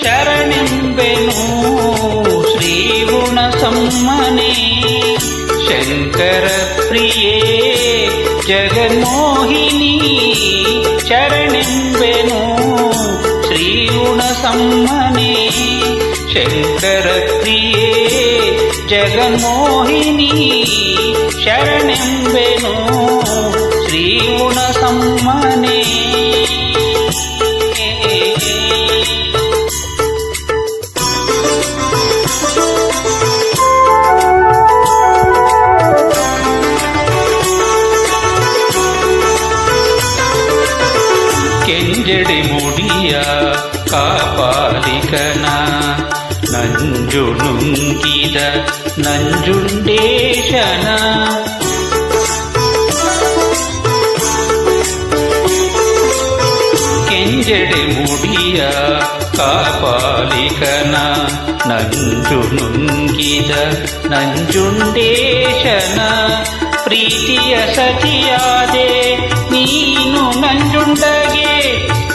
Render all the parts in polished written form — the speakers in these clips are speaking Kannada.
ಶರಣೆಂಬೆನು ಶ್ರೀಗುಣ ಸಮ್ಮನೆ ಶಂಕರ ಪ್ರಿಯೇ ಜಗನ್ಮೋಹಿನಿ ಶರಣೆಂಬೆನು ಶ್ರೀಗುಣ ಸಮ್ಮನೆ ಶಂಕರ ಪ್ರಿಯೇ ಜಗನ್ಮೋಹಿನಿ ಶರಣೆಂಬೆನು ಶ್ರೀಗುಣ ಸಮ್ಮನೆ ಕೆಂಜಡಿ ಮುಡಿಯ ಕಾಪಾಲಿಕನ ನಂಜು ನುಂಗಿದ ನಂಜುಂಡೇಶನ ಕೆಂಜಡಿ ಮುಡಿಯ ಕಾಪಾಲಿಕನ ನಂಜು ನುಂಗಿದ ನಂಜುಂಡೇಶನ ಪ್ರೀತಿಯ ಸತಿಯಾದೆ ನೀನು ನಂಜುಂಡಗೆ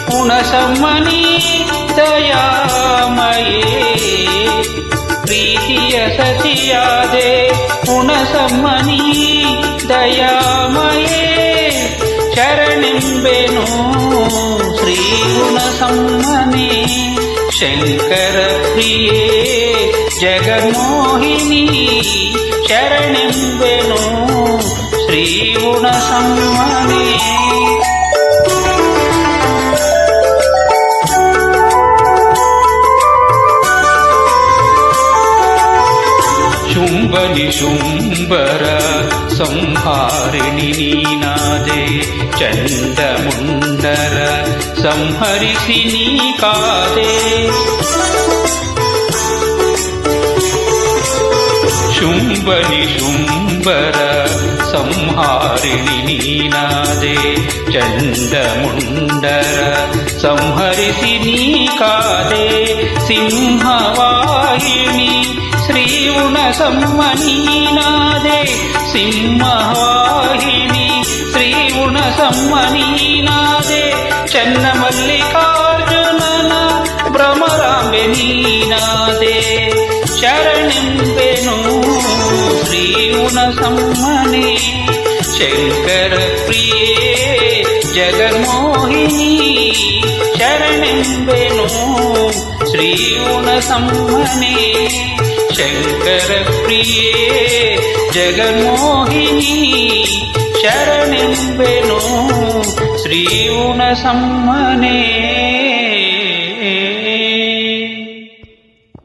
ಗುಣಸಮ್ಮನಿ ದಯಾಮಯೇ ಪ್ರೀತಿಯ ಸತಿಯಾದೆ ಗುಣಸಮ್ಮನಿ ದಯಾಮಯೇ ಶರಣೆಂಬೆನು ಶ್ರೀಗುಣ ಸಮ್ಮನೆ ಶಂಕರ ಪ್ರಿಯೇ ಜಗನ್ಮೋಹಿನಿ ಶರಣೆಂಬೆನು ಶ್ರೀಗುಣ ಸಮ್ಮನೆ ಶುಂಭನಿ ಶುಂಭರ ಸಂಹಾರಿಣಿ ನೀನಾದೆ ಚಂಡಮುಂಡರ ಸಂಹರಿಸಿ ನೀ ಕಾದೆ ಶುಂಭನಿ ಶುಂಭರ ಸಂಹಾರಿಣಿ ನೀನಾದೆ ಚಂಡಮುಂಡರ ಸಂಹರಿಸಿ ನೀ ಕಾದೆ ಸಿಂಹವಾಹಿನಿ ಶ್ರೀಗುಣ ಸಮ್ಮನೀನಾದೆ ಸಿಂಹವಾಹಿನಿ ಶ್ರೀಗುಣ ಸಮ್ಮನೀನಾದೆ ಚನ್ನಮಲ್ಲಿಕಾರ್ಜುನನ ಭ್ರಮರಾಂಬೆ ನೀನಾದೆ ಶರಣೆಂಬೆನು ಶ್ರೀಗುಣ ಸಮ್ಮನೆ ಶಂಕರ ಪ್ರಿಯೇ ಜಗನ್ಮೋಹಿನಿ ಶರಣೆಂಬೆನು ಶ್ರೀಗುಣ ಸಮ್ಮನೆ ಶಂಕರ ಪ್ರಿಯೇ ಜಗನ್ಮೋಹಿನಿ ಶರಣೆಂಬೆನು ಶ್ರೀಗುಣ ಸಮ್ಮನೆ